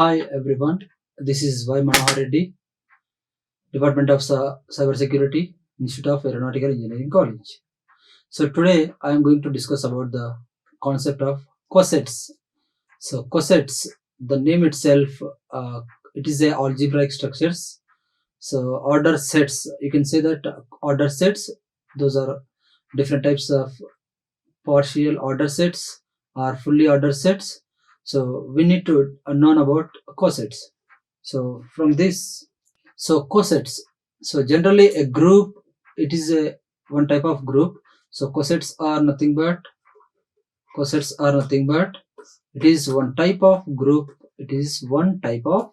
Hi everyone, this is Manohar Reddy, Department of Cybersecurity, Institute of Aeronautical Engineering College. So today I am going to discuss about the concept of cosets. So cosets, the name itself, it is a algebraic structures. So order sets, you can say that order sets, those are different types of partial order sets or fully ordered sets. So we need to know about cosets. So from this, so cosets, so generally a group, it is a one type of group. So cosets are nothing but it is one type of group. It is one type of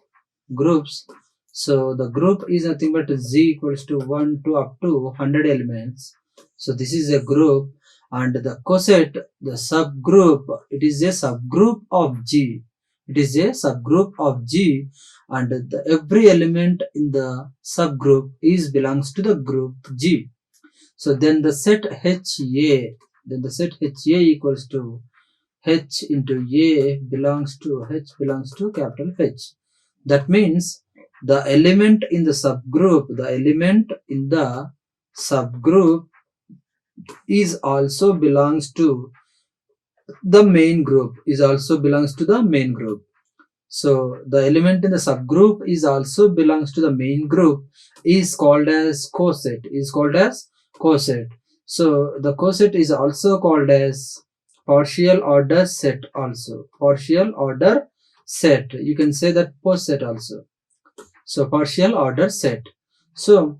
groups. So the group is nothing but z equals to 1 to up to 100 elements. So this is a group, and the coset, the subgroup, it is a subgroup of G. It is a subgroup of G, and every element in the subgroup is belongs to the group G. So then the set HA, equals to H into A belongs to capital H. That means the element in the subgroup is also belongs to the main group, So the element in the subgroup is also belongs to the main group is called as coset, So the coset is also called as partial order set also. You can say that poset also. So partial order set. So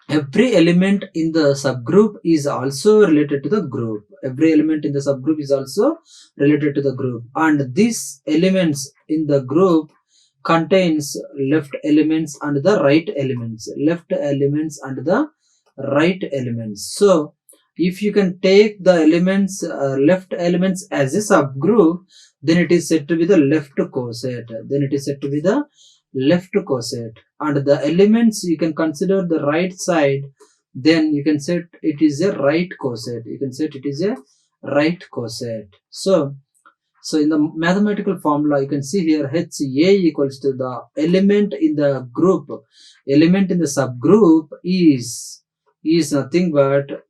every element in the subgroup is also related to the group. And these elements in the group contains left elements and the right elements. So if you can take the elements, left elements as a subgroup, then it is said to be the left coset. And the elements you can consider the right side, then you can say it is a right coset. So in the mathematical formula, you can see here HA equals to the element in the group. Element in the subgroup is nothing but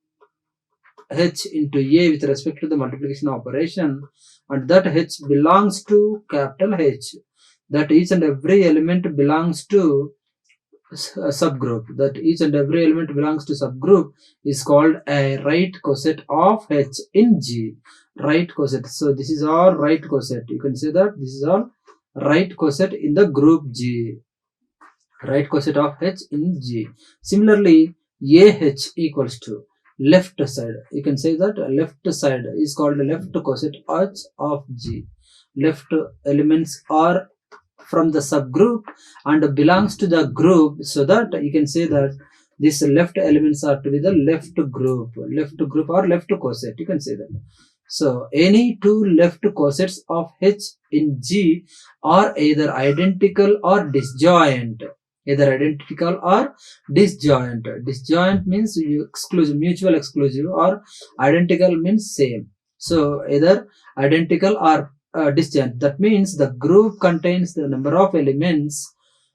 H into A with respect to the multiplication operation, and that H belongs to capital H. That each and every element belongs to subgroup. Is called a right coset of H in G. So this is all right coset. You can say that this is all right coset in the group G. Right coset of H in G. Similarly, AH equals to left side. You can say that left side is called left coset H of G. Left elements are from the subgroup and belongs to the group, so that you can say that these left elements are to be the left group or left coset. You can say that. So any two left cosets of H in G are either identical or disjoint. Disjoint means mutual exclusive, or identical means same. So either identical or disjoint. That means the group contains the number of elements,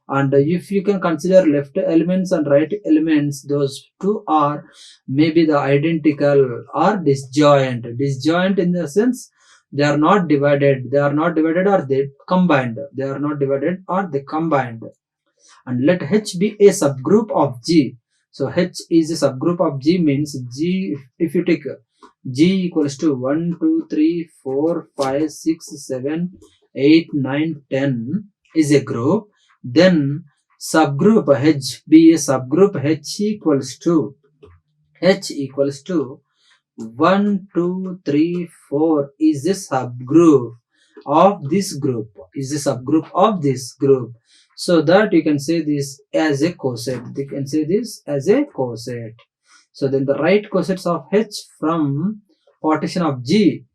and if you can consider left elements and right elements, those two are maybe the identical or disjoint. Disjoint in the sense they are not divided or they combined. And let H be a subgroup of G. So H is a subgroup of G means G, if you take G equals to 1, 2, 3, 4, 5, 6, 7, 8, 9, 10 is a group, then subgroup H be a subgroup H equals to 1, 2, 3, 4 is a subgroup of this group. So that you can say this as a coset. So then the right cosets of H from partition of G,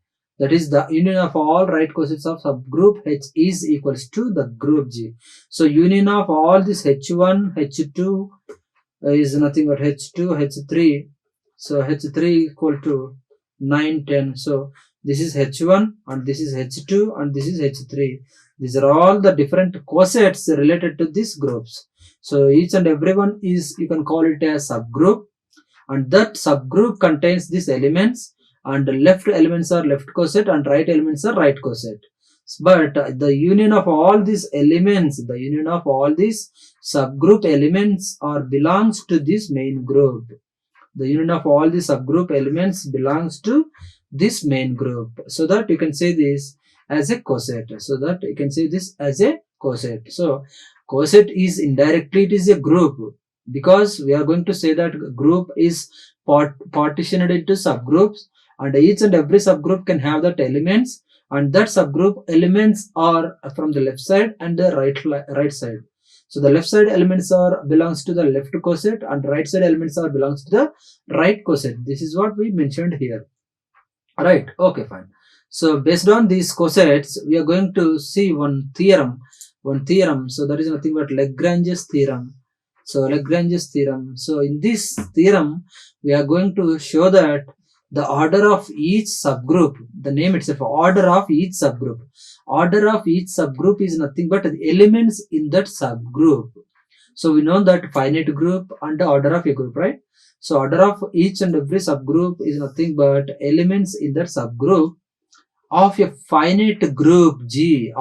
that is the union of all right cosets of subgroup H is equals to the group G. So union of all this H1, H2 is nothing but H2, H3. So H3 equal to 9, 10. So this is H1 and this is H2 and this is H3. These are all the different cosets related to these groups. So each and every one is, you can call it a subgroup, and that subgroup contains these elements, and the left elements are left coset and right elements are right coset. But the union of all these elements, the union of all these subgroup elements belongs to this main group. The union of all the subgroup elements belongs to this main group. So that you can say this as a coset. So that you can say this as a coset. So coset is indirectly, it is a group, because we are going to say that group is partitioned into subgroups, and each and every subgroup can have that elements, and that subgroup elements are from the left side and the right side. So the left side elements belongs to the left coset, and right side elements belongs to the right coset. This is what we mentioned here. Right. Okay, fine. So based on these cosets, we are going to see one theorem. So that is nothing but Lagrange's theorem. So Lagrange's theorem. So in this theorem, we are going to show that the order of each subgroup, the name itself, order of each subgroup. Order of each subgroup is nothing but the elements in that subgroup. So we know that finite group and the order of a group, right? So order of each and every subgroup is nothing but elements in that subgroup of a finite group G.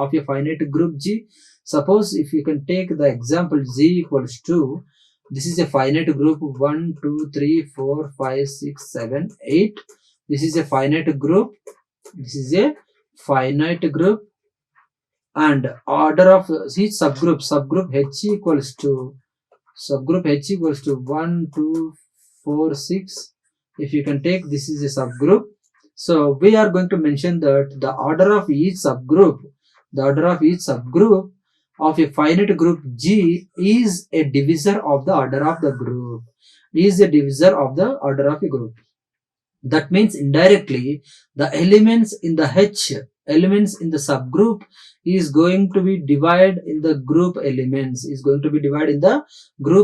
Suppose if you can take the example Z equals to, this is a finite group 1, 2, 3, 4, 5, 6, 7, 8. This is a finite group. And order of each subgroup H equals to 1, 2, 4, 6. If you can take, this is a subgroup. So we are going to mention that the order of each subgroup of a finite group G is a divisor of the order of the group. That means indirectly the elements in the subgroup is going to be divided in the group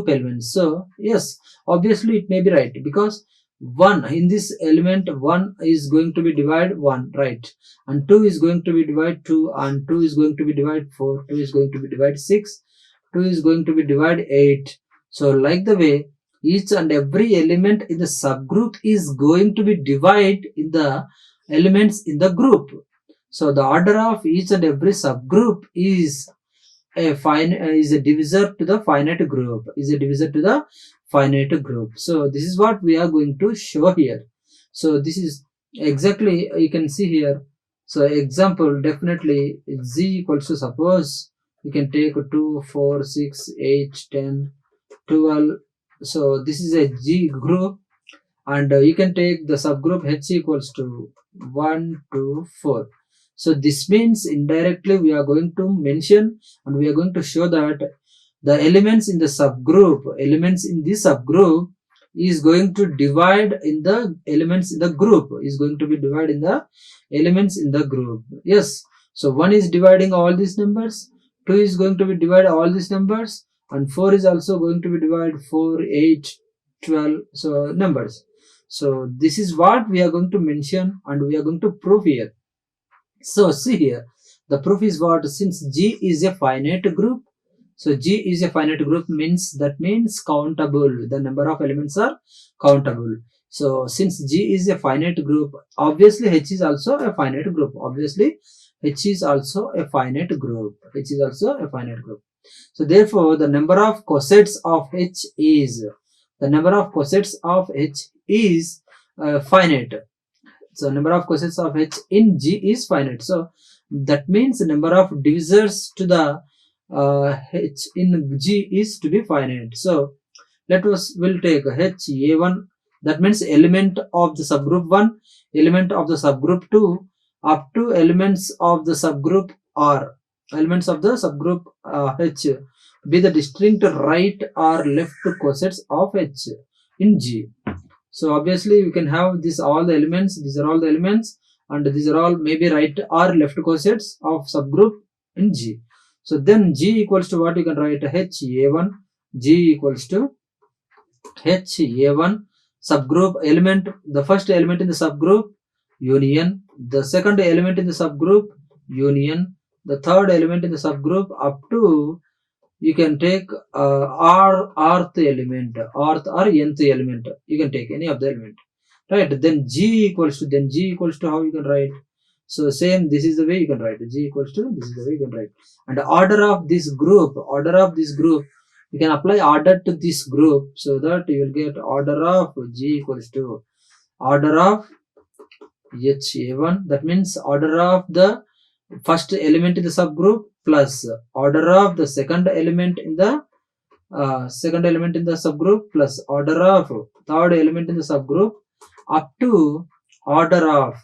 elements. So yes, obviously it may be right, because 1 in this element, 1 is going to be divided 1, right, and 2 is going to be divided 2, and 2 is going to be divided 4, 2 is going to be divided 6, 2 is going to be divided 8. So like the way each and every element in the subgroup is going to be divided in the elements in the group. So the order of each and every subgroup is a divisor to the finite group. So this is what we are going to show here. So this is exactly, you can see here. So example, definitely Z equals to, suppose you can take 2, 4, 6, 8, 10, 12. So this is a G group, and you can take the subgroup H equals to 1, 2, 4. So this means indirectly we are going to mention, and we are going to show that the elements in this subgroup is going to divide in the elements in the group, Yes. So 1 is dividing all these numbers, 2 is going to be divided all these numbers, and 4 is also going to be divided 4, 8, 12, so numbers. So this is what we are going to mention, and we are going to prove here. So see here, the proof is what? Since G is a finite group, means countable. The number of elements are countable. So since G is a finite group, obviously H is also a finite group. So therefore the number of cosets of H is finite. So number of cosets of H in G is finite. So that means the number of divisors to the H in G is to be finite. So we'll take HA1, that means element of the subgroup 1, element of the subgroup 2, up to elements of the subgroup R, H, be the distinct right or left cosets of H in G. So obviously we can have these all the elements, these are all the elements, and these are all maybe right or left cosets of subgroup in G. So then G equals to what? You can write HA1, G equals to HA1 subgroup element, the first element in the subgroup union, the second element in the subgroup union, the third element in the subgroup up to, you can take rth element, rth or nth element, you can take any of the element, right? Then g equals to how you can write? So same, this is the way you can write. G equals to, this is the way you can write. And the order of this group, you can apply order to this group, so that you will get order of g equals to order of ha1, that means order of the first element in the subgroup plus order of the second element in the subgroup plus order of third element in the subgroup up to order of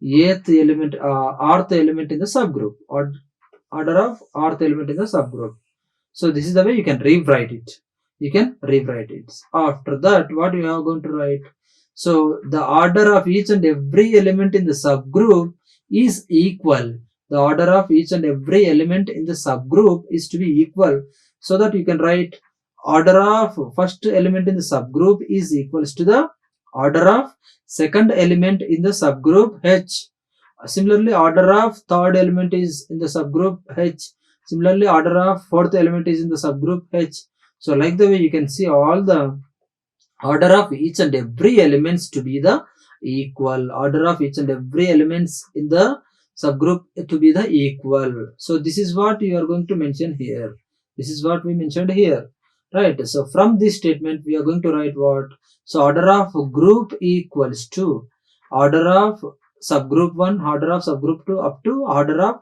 eighth element, rth element in the subgroup, or order of rth element in the subgroup. So this is the way you can rewrite it. After that, what you are going to write? So the order of each and every element in the subgroup is equal. The order of each and every element in the subgroup is to be equal. So that you can write order of first element in the subgroup is equals to the order of second element in the subgroup H. Similarly, order of third element is in the subgroup H. Similarly, order of fourth element is in the subgroup H. So like the way you can see all the order of each and every elements to be the equal. Order of each and every elements in the subgroup to be the equal. So this is what you are going to mention here. This is what we mentioned here. Right. So from this statement we are going to write what? So order of group equals to order of subgroup 1, order of subgroup 2 up to order of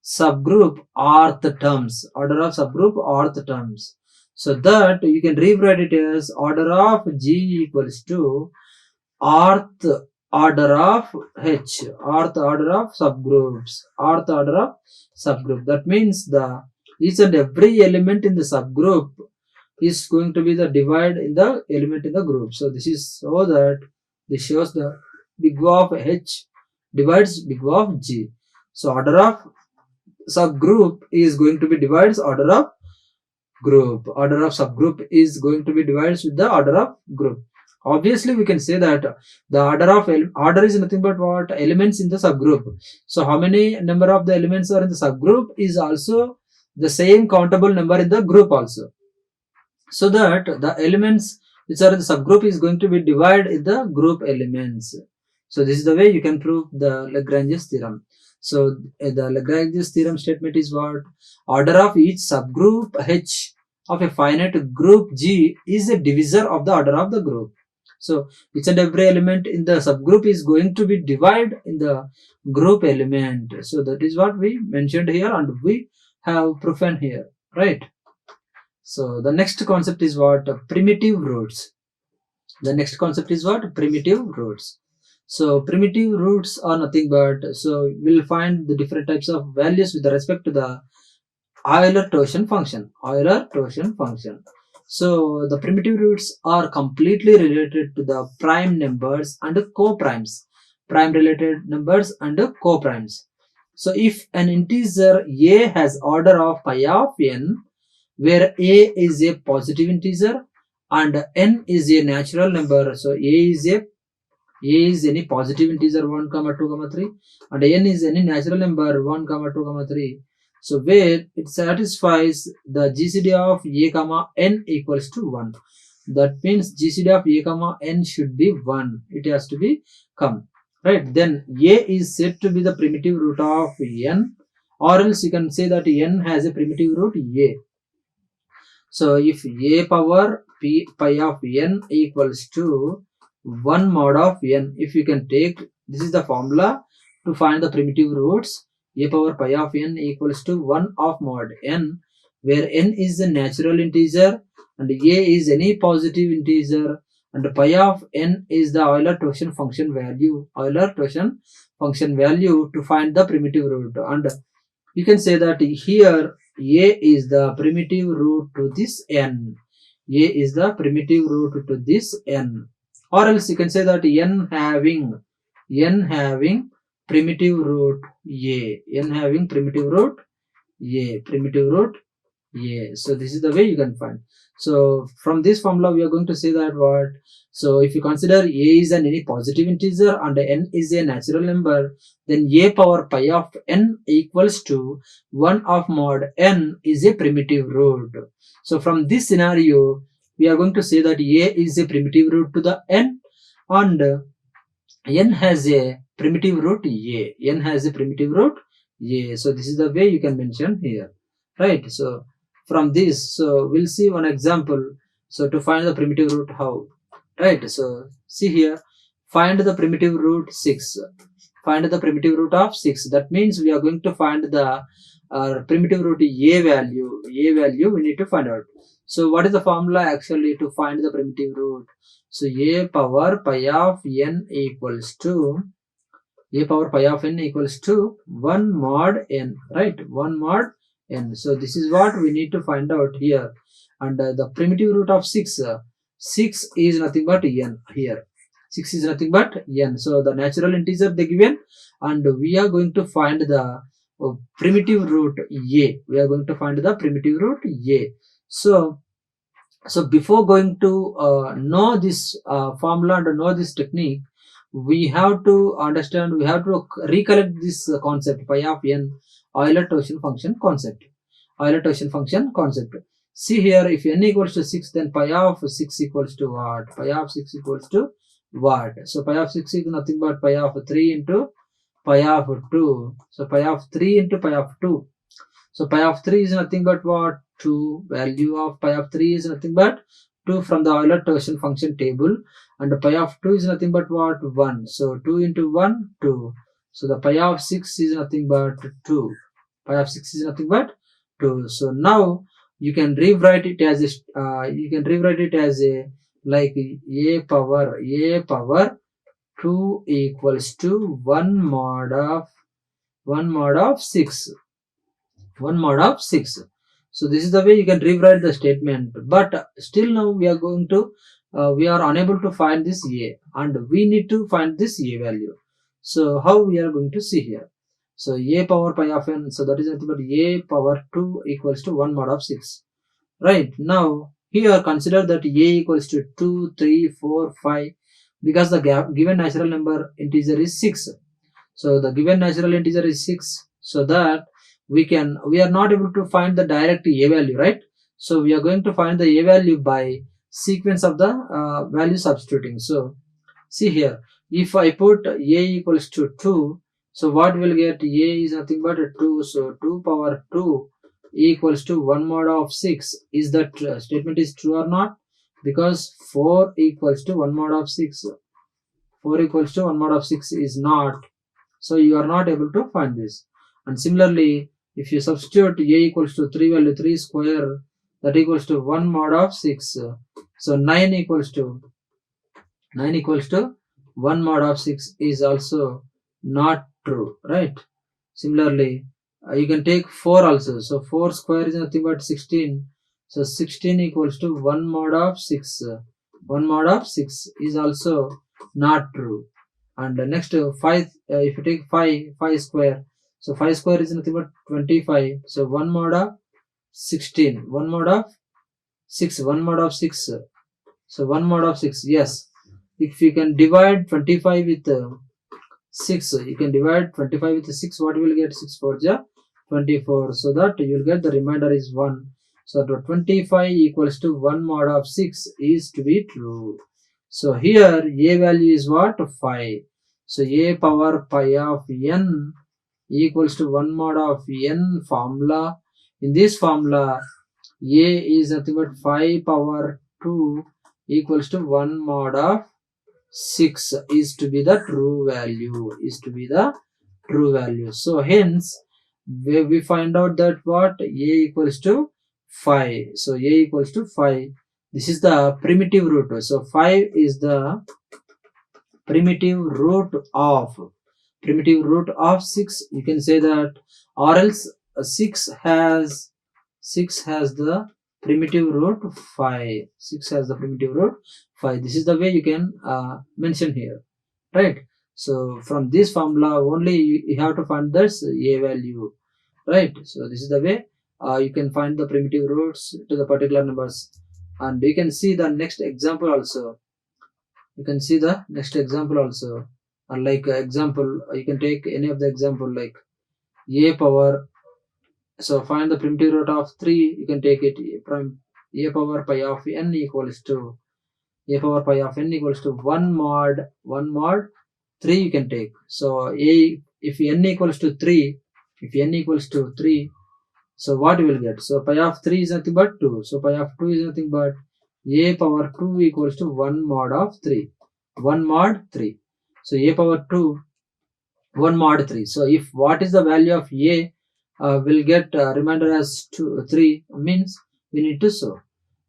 subgroup rth terms. Order of subgroup rth terms. So that you can rewrite it as order of g equals to rth order of h, rth order of subgroups, rth order of subgroup. That means the each and every element in the subgroup is going to be the divide in the element in the group. So this is so that this shows the big O of h divides big O of g. So order of subgroup is going to be divides order of group. Order of subgroup is going to be divided with the order of group. Obviously we can say that the order is nothing but what? Elements in the subgroup. So how many number of the elements are in the subgroup is also the same countable number in the group also. So that the elements which are in the subgroup is going to be divided in the group elements. So this is the way you can prove the Lagrange's theorem. So the Lagrange's theorem statement is what? Order of each subgroup H of a finite group G is a divisor of the order of the group. So each and every element in the subgroup is going to be divided in the group element. So that is what we mentioned here and we have proven here, right? So the next concept is what? Primitive roots. The next concept is what? Primitive roots. So primitive roots are nothing but, so we'll find the different types of values with respect to the Euler-Torsion function. Euler-Torsion function. So the primitive roots are completely related to the prime numbers and co-primes. Prime related numbers and co-primes. So if an integer a has order of pi of n, where a is a positive integer and n is a natural number, so a is any positive integer 1, 2, 3 and n is any natural number 1, 2, 3. So where it satisfies the GCD of a, n equals to 1. That means GCD of a, n should be 1. It has to be come. Right. Then a is said to be the primitive root of n, or else you can say that n has a primitive root a. So if a power pi of n equals to 1 mod of n, if you can take, this is the formula to find the primitive roots. A power pi of n equals to 1 of mod n, where n is a natural integer and a is any positive integer and pi of n is the Euler-Torsion function value. Euler-Torsion function value to find the primitive root, and you can say that here a is the primitive root to this n. A is the primitive root to this n. Or else you can say that n having primitive root a. N having primitive root a. Primitive root A. So this is the way you can find. So from this formula we are going to say that what, so if you consider A is any positive integer and n is a natural number, then a power pi of n equals to 1 of mod n is a primitive root. So from this scenario we are going to say that a is a primitive root to the n, and n has a primitive root a. N has a primitive root a. So this is the way you can mention here, right? So from this, so we'll see one example. So to find the primitive root, how, right? So see here, find the primitive root 6. Find the primitive root of 6. That means we are going to find the primitive root a value. A value we need to find out. So what is the formula actually to find the primitive root? So a power pi of n equals to 1 mod n, right? 1 mod n. So this is what we need to find out here. And the primitive root of 6, 6 is nothing but n here. 6 is nothing but n. So the natural integer they given, and we are going to find the primitive root a. We are going to find the primitive root a. So before going to know this formula and know this technique, we have to understand, we have to recollect this concept pi of n, Euler-Torsion function concept. Euler-Torsion function concept. See here, if n equals to 6, then pi of 6 equals to what? Pi of 6 equals to what? So pi of 6 is nothing but pi of 3 into pi of 2. So pi of 3 into pi of 2. So pi of 3 is nothing but what? 2. Value of pi of 3 is nothing but 2 from the Euler-Torsion function table, and pi of 2 is nothing but what? 1. So 2 into 1, 2. So the pi of 6 is nothing but 2. Pi of 6 is nothing but 2. So now you can rewrite it as a like a power 2 equals to 1 mod of 6. 1 mod of 6. So this is the way you can rewrite the statement. But still now we are going to we are unable to find this a, and we need to find this a value. So how we are going to see here? So a power pi of n, so that is nothing but a power 2 equals to 1 mod of 6. Right, now here consider that a equals to 2, 3, 4, 5, because the given natural number integer is 6. So the given natural integer is 6, so that we are not able to find the direct a value, right? So we are going to find the a value by sequence of the value substituting. So see here, if I put a equals to 2, so what will get? A is nothing but a 2, so 2 power 2 equals to 1 mod of 6. Is that statement is true or not? Because 4 equals to 1 mod of 6. 4 equals to 1 mod of 6 is not. So you are not able to find this. And similarly, if you substitute a equals to 3 value 3 square, that equals to 1 mod of 6. So 9 equals to 1 mod of 6 is also not true, right? Similarly, you can take 4 also. So 4 square is nothing but 16. So 16 equals to 1 mod of 6. 1 mod of 6 is also not true. And next 5, if you take 5 square, so 5 square is nothing but 25. So 1 mod of 16, 1 mod of 6, 1 mod of 6. So 1 mod of 6, yes. If you can divide 25 with 6, you can divide 25 with 6, what you will get? 6 4 ja 24. So that you will get the remainder is 1. So the 25 equals to 1 mod of 6 is to be true. So here a value is what? 5. So a power pi of n equals to 1 mod of n formula. In this formula, a is nothing but 5 power 2 equals to 1 mod of 6 is to be the true value. So hence we find out that what? A equals to 5. So a equals to 5. This is the primitive root. So 5 is the primitive root of 6. You can say that, or else 6 has the primitive root 5. 6 has the primitive root 5. This is the way you can mention here, right? So from this formula only you have to find this a value, right? So this is the way you can find the primitive roots to the particular numbers. And you can see the next example also. You can see the next example also. And like example, you can take any of the example like a power. So find the primitive root of 3. You can take it from a power pi of n equals to a power pi of n equals to 1 mod 3 you can take. So if n equals to 3, so what you will get? So pi of 3 is nothing but 2. So pi of 2 is nothing but a power 2 equals to 1 mod of 3. 1 mod 3. So a power 2, 1 mod 3. So if what is the value of a will get remainder as 3 means we need to solve.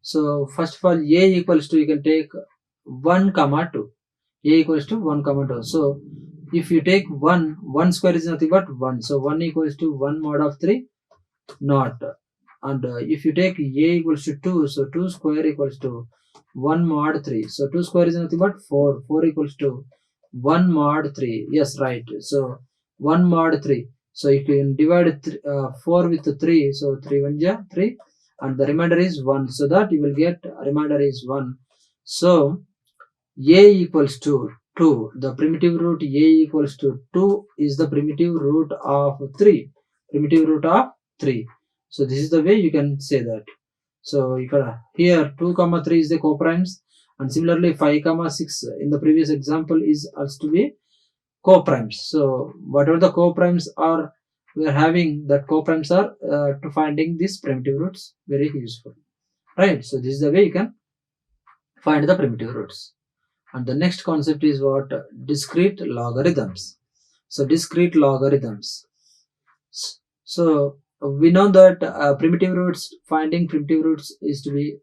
So first of all, a equals to, you can take 1 comma 2. A equals to 1 comma 2. So if you take 1 square is nothing but 1. So 1 equals to 1 mod of 3, not. And if you take a equals to 2, so 2 square equals to 1 mod 3. So 2 square is nothing but 4. 4 equals to 1 mod 3. Yes, right. So 1 mod 3. So you can divide 4 with 3. So 3 1 ja 3. And the remainder is 1. So that you will get remainder is 1. So a equals to 2. The primitive root a equals to 2 is the primitive root of 3. Primitive root of 3. So this is the way you can say that. So you can, here 2 comma 3 is the coprimes, and similarly 5 comma 6 in the previous example is also to be coprimes. So whatever the coprimes are we are having, that coprimes are to finding these primitive roots very useful, right? So this is the way you can find the primitive roots. And the next concept is what? Discrete logarithms. So discrete logarithms. So we know that finding primitive roots is to be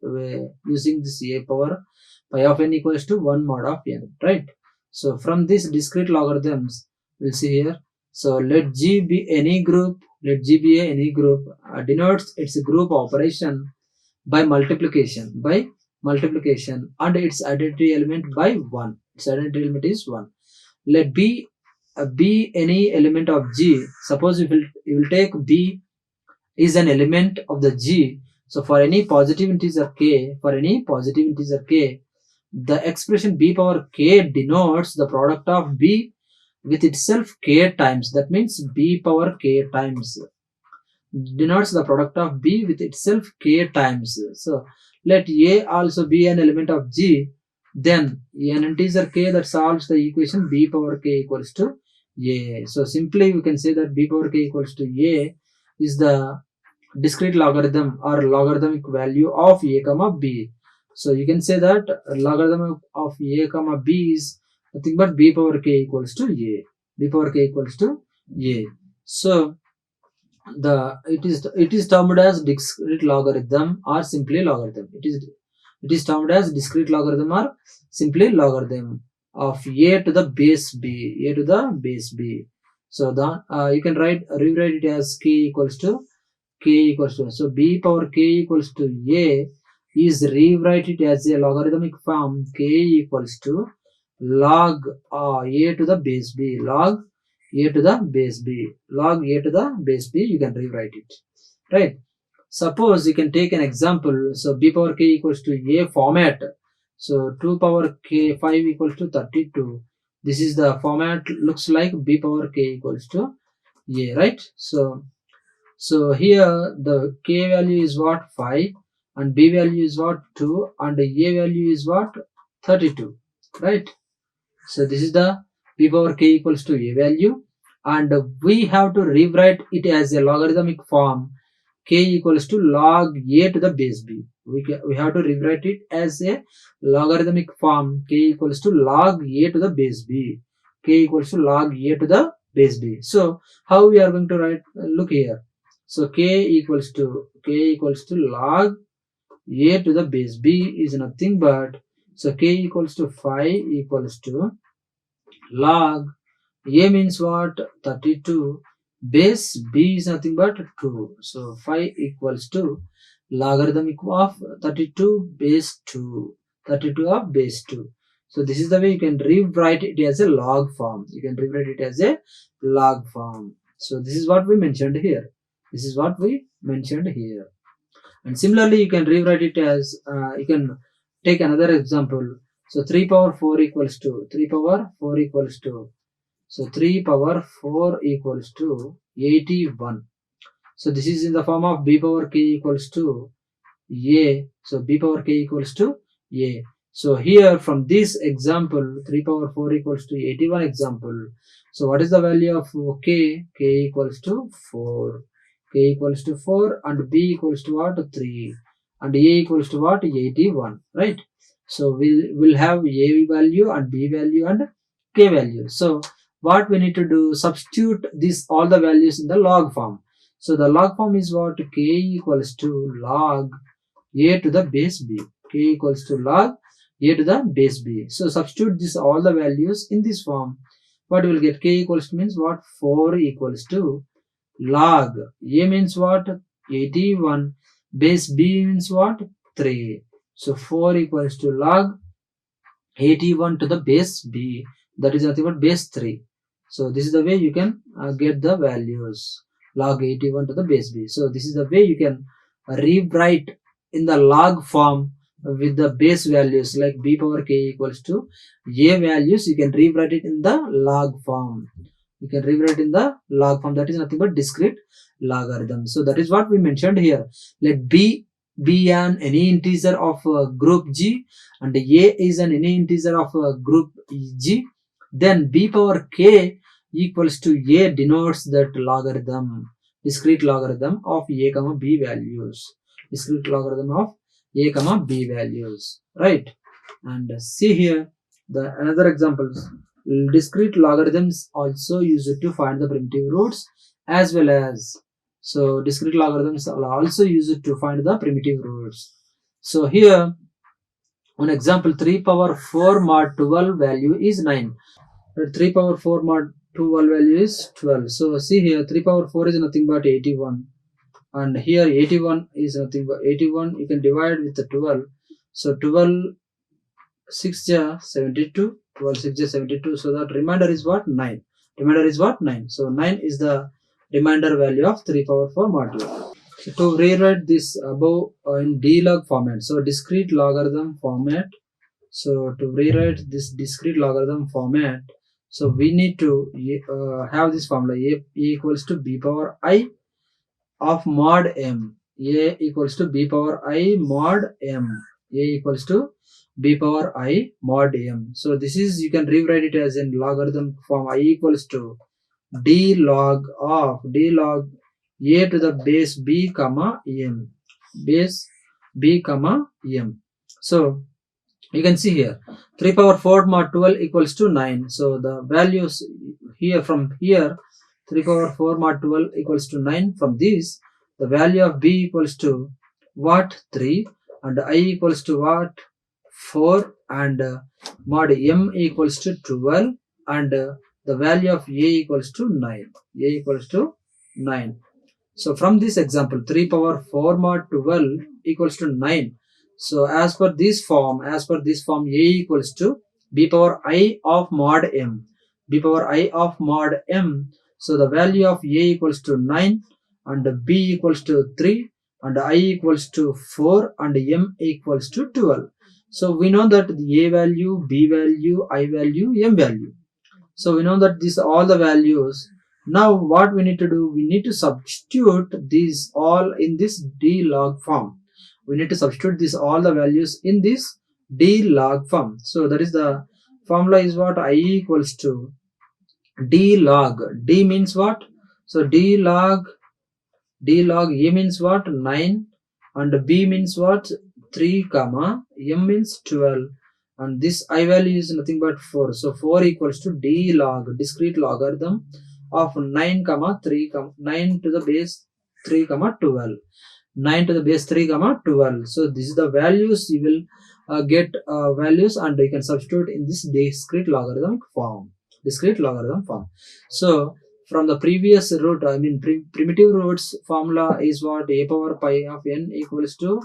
using this a power pi of n equals to 1 mod of n, right? So from this discrete logarithms, we'll see here. So let G be any group, denotes its group operation by multiplication, and its identity element by 1. Its identity element is 1. Let B be any element of G. Suppose you will take B is an element of the G. So for any positive integer k, the expression b power k denotes the product of b with itself k times. That means b power k times denotes the product of b with itself k times. So let a also be an element of G, then an integer k that solves the equation b power k equals to a. So simply we can say that b power k equals to a is the discrete logarithm or logarithmic value of a comma b. So you can say that logarithm of a comma b is nothing but b power k equals to a. So it is termed as discrete logarithm or simply logarithm. It is termed as discrete logarithm or simply logarithm of a to the base b. So you can rewrite it as k equals to so b power k equals to a is rewrite it as a logarithmic form k equals to log a to the base b, log a to the base b, you can rewrite it, right? Suppose you can take an example. So b power k equals to a format. So 2 power k 5 equals to 32. This is the format, looks like b power k equals to a, right? So here the k value is what? 5, and b value is what? 2, and the a value is what? 32, right? So this is the b power k equals to a value, and we have to rewrite it as a logarithmic form k equals to log a to the base b. We have to rewrite it as a logarithmic form k equals to log a to the base b. So how we are going to write? Look here. So k equals to log a to the base b is nothing but, so k equals to 5 equals to log a means what? 32, base b is nothing but 2. So 5 equals to logarithmic of 32 base 2. So this is the way you can rewrite it as a log form. So this is what we mentioned here. This is what we mentioned here. And similarly, you can rewrite it as, you can take another example. So 3 power 4 equals to, 3 power 4 equals to, so 3 power 4 equals to 81. So this is in the form of b power k equals to a. So b power k equals to a. So here from this example, 3 power 4 equals to 81 example. So what is the value of k? K equals to 4. K equals to 4 and b equals to what? 3. And a equals to what? 81. Right? So we will have a value and b value and k value. So what we need to do? Substitute this all the values in the log form. So the log form is what? K equals to log a to the base b. K equals to log a to the base b. So substitute this all the values in this form. What will get? K equals to means what? 4 equals to log a means what? 81. Base b means what? 3. So 4 equals to log 81 to the base b. That is nothing but base 3. So this is the way you can get the values. Log 81 to the base b. So this is the way you can rewrite in the log form with the base values like b power k equals to a values. You can rewrite it in the log form. You can rewrite in the log form. That is nothing but discrete logarithm. So that is what we mentioned here. Let b be any integer of group G and a is any integer of group G. Then b power k equals to a denotes that logarithm, discrete logarithm of a comma b values. Discrete logarithm of a comma b values, right? And see here the another examples. Discrete logarithms also used to find the primitive roots as well as, so discrete logarithms are also used to find the primitive roots. So here on example 3 power 4 mod 12 value is 9. 3 power 4 mod 12 value is 12. So see here 3 power 4 is nothing but 81. And here 81 is nothing but 81. You can divide with the 12. So 12 6 72. 12 6 72. So that remainder is what? 9. Remainder is what? 9. So 9 is the remainder value of 3 power 4 mod 12. So to rewrite this above in D-log format. So discrete logarithm format. So to rewrite this discrete logarithm format, so we need to have this formula a equals to b power I of mod m. A equals to b power I mod m. A equals to b power I mod m. So this is, you can rewrite it as in logarithm form. I equals to d log of d log a to the base b comma m. Base b comma m. So you can see here 3 power 4 mod 12 equals to 9. So the values here, from here 3 power 4 mod 12 equals to 9. From this the value of b equals to what? 3, and I equals to what? 4, and mod m equals to 12, and the value of a equals to 9. A equals to 9. So from this example 3 power 4 mod 12 equals to 9. So as per this form a equals to b power I of mod m. B power I of mod m. So the value of a equals to 9, and b equals to 3, and I equals to 4, and m equals to 12. So we know that the a value, b value, I value, m value. So we know that these are all the values. Now what we need to do? We need to substitute these all in this d log form. We need to substitute these all the values in this d log form. So that is the formula is what? I equals to d log. D means what? So d log a means what? 9, and b means what? 3 comma m means 12, and this I value is nothing but 4. So 4 equals to d log, discrete logarithm of 9 comma 3 9 to the base 3 comma 12. 9 to the base 3 comma 12. So this is the values you will get values, and you can substitute in this discrete logarithm form. So from the previous root, I mean primitive roots formula is what? A power pi of n equals to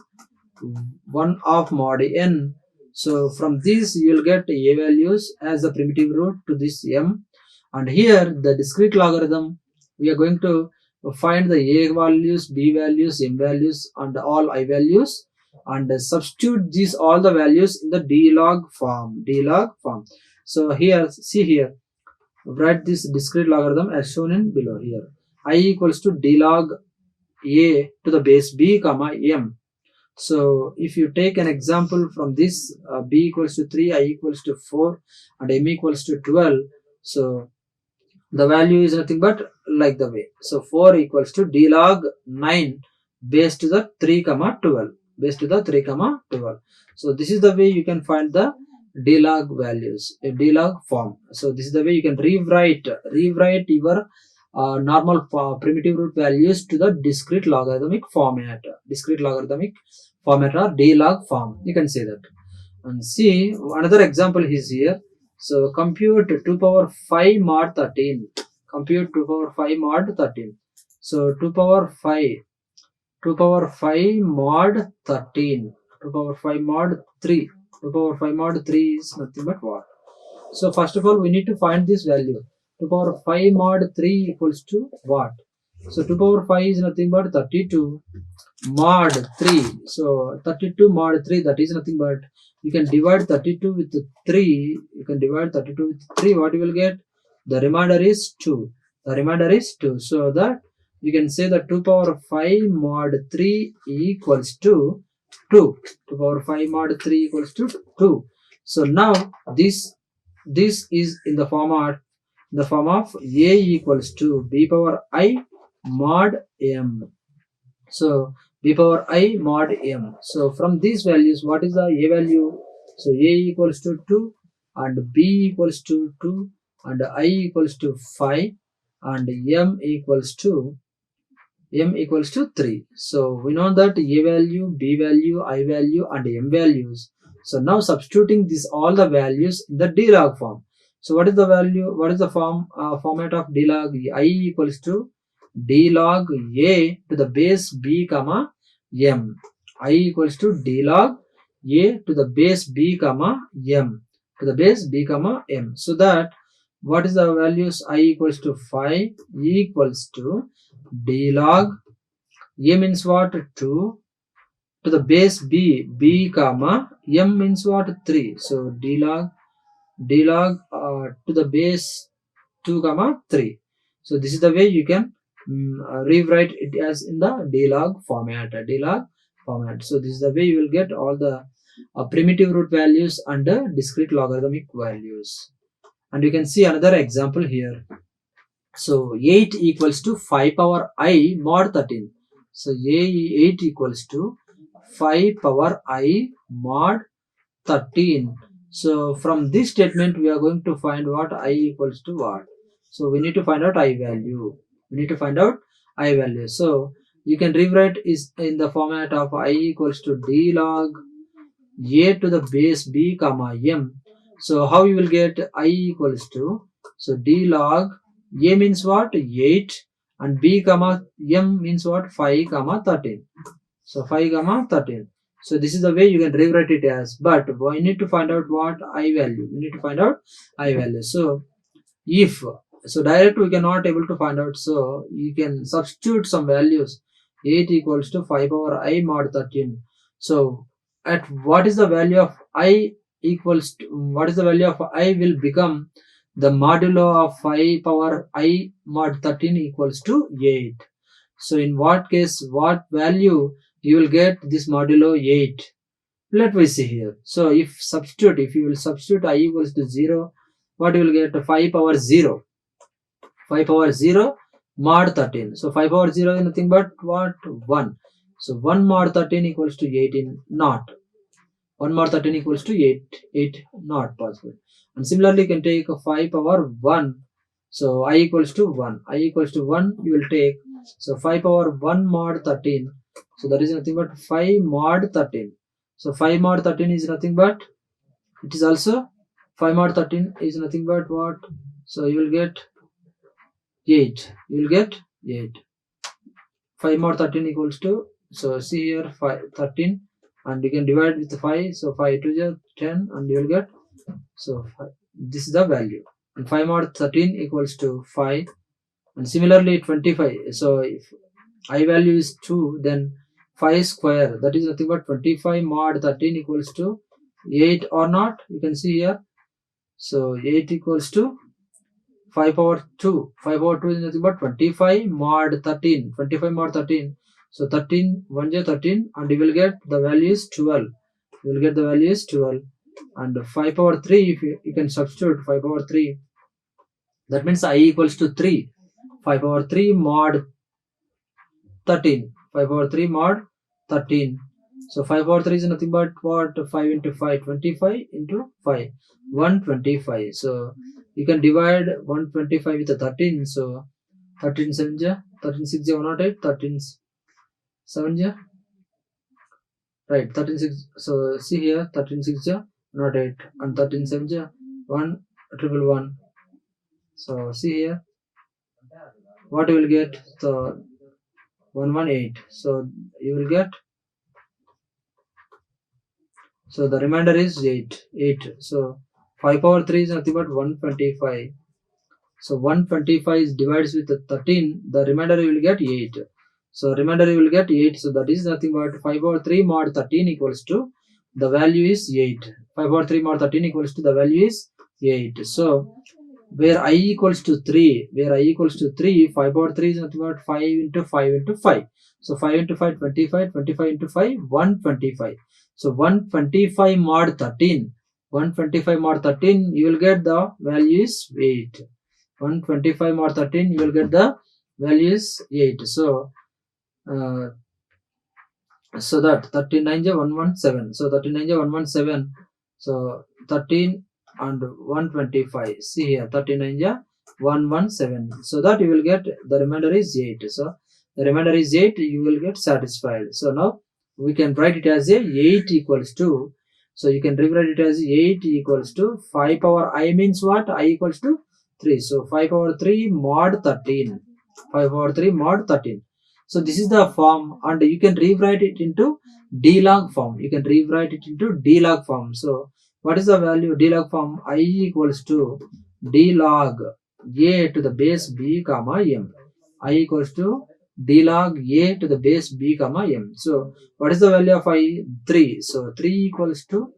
1 of mod n. So from this you will get a values as the primitive root to this m, and here the discrete logarithm we are going to find the A values, B values, M values and all I values, and substitute these all the values in the D log form. So here, see here, write this discrete logarithm as shown in below here. I equals to D log A to the base B comma M. So if you take an example from this, B equals to 3, I equals to 4 and M equals to 12. So the value is nothing but like the way. So 4 equals to D log 9 base to the 3 comma 12. Base to the 3 comma 12. So this is the way you can find the D log values, a D log form. So this is the way you can rewrite your normal primitive root values to the discrete logarithmic format. Discrete logarithmic format or D log form. You can say that. And see, another example is here. So compute 2 power 5 mod 13. Compute 2 power 5 mod 13. So 2 power 5 mod 13. 2 power 5 mod 3. 2 power 5 mod 3 is nothing but what? So first of all, we need to find this value. 2 power 5 mod 3 equals to what? So 2 power 5 is nothing but 32 mod 3. So 32 mod 3, that is nothing but, you can divide 32 with 3. You can divide 32 with 3. What you will get? The remainder is 2. The remainder is 2. So that you can say that 2 power 5 mod 3 equals to 2. 2 power 5 mod 3 equals to 2. So now this is in the form of A equals to B power I mod M. So B power I mod M. So from these values, what is the A value? So A equals to 2 and B equals to 2 and I equals to 5 and M equals to 3. So we know that A value, B value, I value and M values. So now substituting this all the values in the D log form. So what is the value? What is the format of D log? I equals to D log A to the base B comma M. I equals to D log A to the base B comma M. To the base B comma M. So that what is the values? I equals to 5 equals to D log A means what? 2 to the base B comma M means what? 3. So D log to the base 2 comma 3. So this is the way you can rewrite it as in the D log format. So this is the way you will get all the primitive root values and discrete logarithmic values. And you can see another example here. So 8 equals to 5 power I mod 13. So 8 equals to 5 power I mod 13. So from this statement we are going to find what I equals to what. So we need to find out I value. So you can rewrite is in the format of I equals to D log A to the base B comma M. So how you will get I equals to, so D log A means what? 8 and B comma M means what? 5 comma 13. So 5 comma 13. So this is the way you can rewrite it as, but we need to find out what I value. So if, so direct we cannot able to find out, so you can substitute some values. 8 equals to 5 power I mod 13. So at what is the value of I equals to, what is the value of I will become the modulo of 5 power I mod 13 equals to 8. So in what case, what value you will get this modulo 8? Let me see here. So if you will substitute I equals to 0, what you will get? 5 power 0. 5 power 0 mod 13. So 5 power 0 is nothing but what? 1. So 1 mod 13 equals to 18. Not. 1 mod 13 equals to 8. 8 not possible. And similarly you can take 5 power 1. So I equals to 1. I equals to 1 you will take. So 5 power 1 mod 13. So that is nothing but 5 mod 13. So 5 mod 13 is nothing but, it is also 5 mod 13 is nothing but what? So you will get 8. You will get 8. 5 mod 13 equals to, so see here 13 and you can divide with 5. So 5 to 10 and you will get, so 5. This is the value. And 5 mod 13 equals to 5. And similarly 25, so if I value is 2, then 5 square, that is nothing but 25 mod 13 equals to 8 or not, you can see here. So 8 equals to 5 power 2. 5 power 2 is nothing but 25 mod 13. 25 mod 13. So 13, 1 is 13, and you will get the value is 12. You will get the value is 12. And 5 power 3, if you can substitute 5 power 3, that means I equals to 3. 5 power 3 mod 13. 5 power 3 mod 13. So 5 power 3 is nothing but what? 5 into 5, 25 into 5, 125. So you can divide 125 with the 13. So 13 7 ja, 13 6 ja 108, 13 7 ja, right, 13 6. So see here, 13 6 ja 108, and 13 7 ja 111. So see here, what you will get? So 118. So you will get, so the remainder is 8. So 5 power 3 is nothing but 125. So 125 is divides with the 13. The remainder you will get 8. So remainder you will get 8. So that is nothing but 5 power 3 mod 13 equals to the value is 8. 5 power 3 mod 13 equals to the value is 8. So where I equals to 3, 5 power 3 is nothing but 5 into 5 into 5. So 5 into 5, 25, 25 into 5, 125. So 125 mod 13, 125 mod 13, you will get the value is 8. 125 mod 13, you will get the value is 8. So so that 39 is 117. So 39 is 117. So 13 and 125. See here, 39 is 117. So that you will get the remainder is 8. So the remainder is 8. You will get satisfied. So now we can write it as a 8 equals to. So you can rewrite it as 8 equals to 5 power I means what? I equals to 3. So 5 power 3 mod 13. 5 power 3 mod 13. So this is the form, and you can rewrite it into D-log form. You can rewrite it into D-log form. So what is the value of D-log form? I equals to D-log A to the base B comma M. I equals to D-log A to the base B comma M. So what is the value of I? 3. So 3 equals to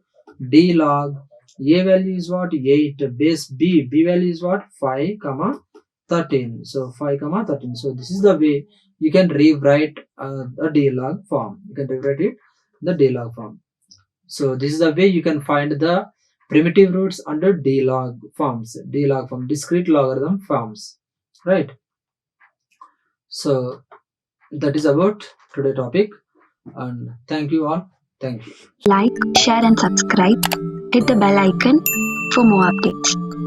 D-log A value is what? 8. Base B value is what? 5 comma 13. So 5 comma 13. So this is the way you can rewrite a D-log form. You can rewrite it the D-log form. So this is the way you can find the primitive roots under D-log forms. D-log form, discrete logarithm forms, right? So that is about today's topic, and thank you all. Thank you. Like, share and subscribe. Hit the bell icon for more updates.